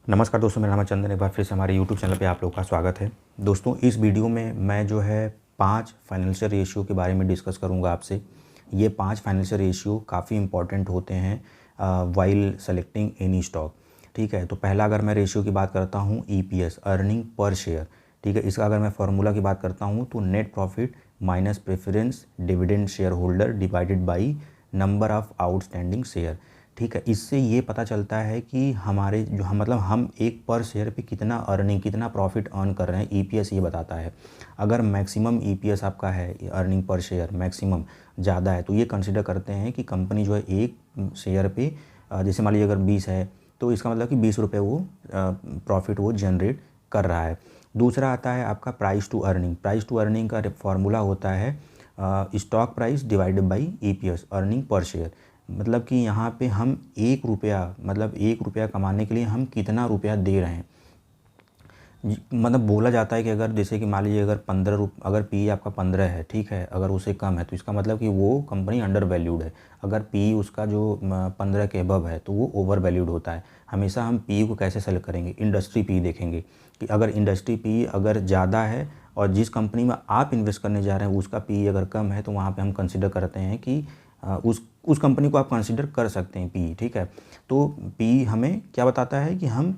नमस्कार दोस्तों, मेरा नाम है चंदन। एक बार फिर से हमारे यूट्यूब चैनल पे आप लोगों का स्वागत है। दोस्तों, इस वीडियो में मैं जो है 5 फाइनेंशियल रेशियो के बारे में डिस्कस करूंगा आपसे। ये 5 फाइनेंशियल रेशियो काफ़ी इंपॉर्टेंट होते हैं वाइल सेलेक्टिंग एनी स्टॉक। ठीक है, तो पहला अगर मैं रेशियो की बात करता हूँ EPS, अर्निंग पर शेयर। ठीक है, इसका अगर मैं फार्मूला की बात करता हूँ तो net profit minus preference dividend share holder divided by number of outstanding share. ठीक है, इससे ये पता चलता है कि हमारे जो हम एक पर शेयर पे कितना अर्निंग, कितना प्रॉफिट अर्न कर रहे हैं। EPS ये बताता है। अगर मैक्सिमम EPS आपका है, अर्निंग पर शेयर मैक्सिमम ज़्यादा है, तो ये कंसिडर करते हैं कि कंपनी जो है एक शेयर पे जैसे मान लीजिए अगर 20 है तो इसका मतलब कि 20 रुपये वो प्रॉफिट वो जनरेट कर रहा है। दूसरा आता है आपका price to earning. Price to earning का फॉर्मूला होता है stock price divided by EPS, earning per share. मतलब कि यहाँ पे हम 1 रुपया, मतलब 1 रुपया कमाने के लिए हम कितना रुपया दे रहे हैं। मतलब बोला जाता है कि अगर जैसे कि मान लीजिए अगर 15 अगर PE आपका 15 है, ठीक है, अगर उससे कम है तो इसका मतलब कि वो कंपनी अंडर वैल्यूड है। अगर PE उसका जो 15 के अबव है तो वो ओवर वैल्यूड होता है। हमेशा हम PE को कैसे सेलेक्ट करेंगे, इंडस्ट्री PE देखेंगे कि अगर इंडस्ट्री PE अगर ज़्यादा है और जिस कंपनी में आप इन्वेस्ट करने जा रहे हैं उसका PE अगर कम है तो वहाँ पर हम कंसिडर करते हैं कि उस कंपनी को आप कंसिडर कर सकते हैं PE। ठीक है, तो PE हमें क्या बताता है कि हम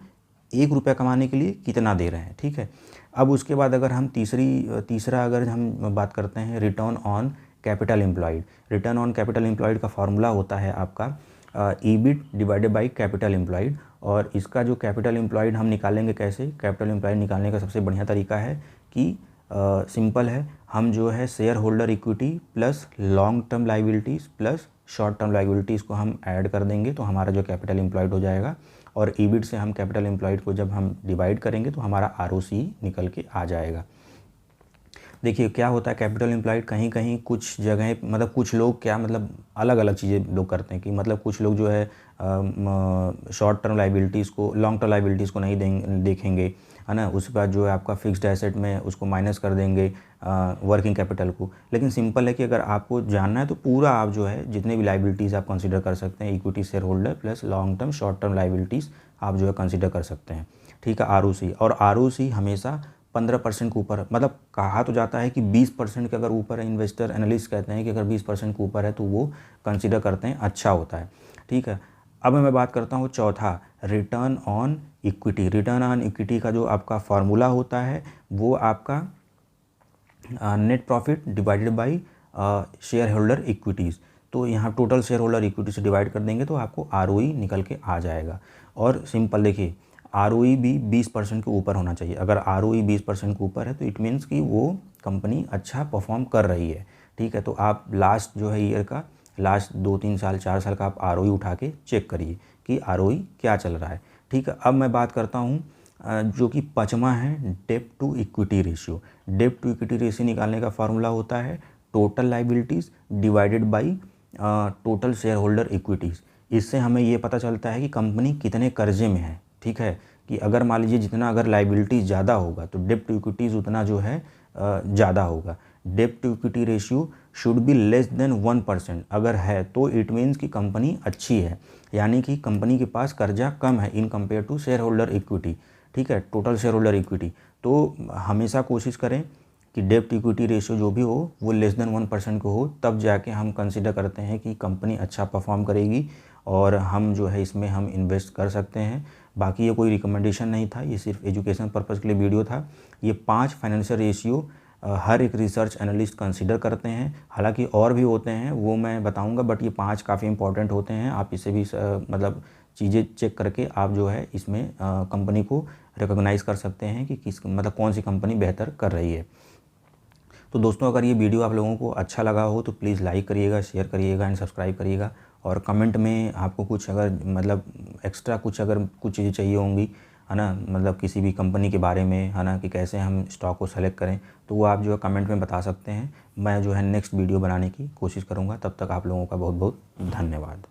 1 रुपया कमाने के लिए कितना दे रहे हैं। ठीक है, अब उसके बाद अगर हम तीसरा अगर हम बात करते हैं return on capital employed. Return on capital employed का फार्मूला होता है आपका EBIT divided by capital employed. और इसका जो कैपिटल एम्प्लॉयड हम निकालेंगे कैसे, कैपिटल एम्प्लॉयड निकालने का सबसे बढ़िया तरीका है कि सिंपल है, हम जो है share holder equity plus long term liabilities plus short term liabilities को हम ऐड कर देंगे तो हमारा जो कैपिटल एम्प्लॉयड हो जाएगा। और EBIT से हम कैपिटल एम्प्लॉयड को जब हम डिवाइड करेंगे तो हमारा ROCE निकल के आ जाएगा। देखिए क्या होता है, कैपिटल एम्प्लॉयड कहीं कहीं कुछ जगह मतलब कुछ लोग क्या मतलब अलग अलग चीज़ें लोग करते हैं कि मतलब कुछ लोग जो है शॉर्ट टर्म लाइबिलिटीज़ को, लॉन्ग टर्म लाइबिलिटीज़ को नहीं देखेंगे, है ना। उसके बाद जो है आपका फिक्स्ड एसेट में उसको माइनस कर देंगे वर्किंग कैपिटल को। लेकिन सिंपल है कि अगर आपको जानना है तो पूरा आप जो है जितने भी लाइबिलिटीज़ आप कंसिडर कर सकते हैं, equity share holder plus long term short term liabilities आप जो है कंसिडर कर सकते हैं। ठीक है, ROCE, और ROCE हमेशा 15% के ऊपर, मतलब कहा तो जाता है कि 20% के अगर ऊपर है, इन्वेस्टर एनालिस्ट कहते हैं कि अगर 20% के ऊपर है तो वो कंसिडर करते हैं अच्छा होता है। ठीक है, अब मैं बात करता हूँ चौथा, return on equity. Return on equity का जो आपका फार्मूला होता है वो आपका net profit divided by share holder equities. तो यहाँ टोटल शेयर होल्डर इक्विटी से डिवाइड कर देंगे तो आपको ROE निकल के आ जाएगा। और सिंपल देखिए, ROE भी 20% के ऊपर होना चाहिए। अगर ROE 20% के ऊपर है तो इट मीन्स कि वो कंपनी अच्छा परफॉर्म कर रही है। ठीक है, तो आप लास्ट जो है ईयर का, लास्ट 2-3 साल 4 साल का आप ROE उठा के चेक करिए कि ROE क्या चल रहा है। ठीक है, अब मैं बात करता हूँ जो कि पाँचवा है डेब्ट टू इक्विटी रेशियो। डेब्ट टू इक्विटी रेशियो निकालने का फार्मूला होता है total liabilities divided by total share holder equities. इससे हमें ये पता चलता है कि कंपनी कितने कर्जे में है। ठीक है, कि अगर मान लीजिए जितना अगर लाइबिलिटीज़ ज़्यादा होगा तो डेब्ट टू इक्विटीज़ उतना जो है ज़्यादा होगा। डेब्ट to equity ratio should be less than 1% अगर है तो इट मीन्स कि कंपनी अच्छी है, यानी कि कंपनी के पास कर्जा कम है in compare to shareholder equity. ठीक है, टोटल शेयर होल्डर इक्विटी। तो हमेशा कोशिश करें कि डेब्ट इक्विटी रेशियो जो भी हो वो लेस देन 1% को हो, तब जाके हम कंसिडर करते हैं कि कंपनी अच्छा परफॉर्म करेगी और हम जो है इसमें हम इन्वेस्ट कर सकते हैं। बाकी ये कोई रिकमेंडेशन नहीं था, ये सिर्फ एजुकेशन पर्पज़ के लिए वीडियो था। ये 5 फाइनेंशियल रेशियो हर एक रिसर्च एनालिस्ट कंसिडर करते हैं। हालांकि और भी होते हैं वो मैं बताऊंगा, बट ये 5 काफ़ी इंपॉर्टेंट होते हैं। आप इसे भी मतलब चीज़ें चेक करके आप जो है इसमें कंपनी को रिकॉग्नाइज़ कर सकते हैं कि किस मतलब कौन सी कंपनी बेहतर कर रही है। तो दोस्तों, अगर ये वीडियो आप लोगों को अच्छा लगा हो तो प्लीज़ लाइक करिएगा, शेयर करिएगा एंड सब्सक्राइब करिएगा। और कमेंट में आपको कुछ अगर मतलब एक्स्ट्रा कुछ अगर कुछ चीज़ें चाहिए होंगी, है ना, मतलब किसी भी कंपनी के बारे में, है ना, कि कैसे हम स्टॉक को सेलेक्ट करें, तो वो आप जो है कमेंट में बता सकते हैं। मैं जो है नेक्स्ट वीडियो बनाने की कोशिश करूँगा। तब तक आप लोगों का बहुत बहुत धन्यवाद।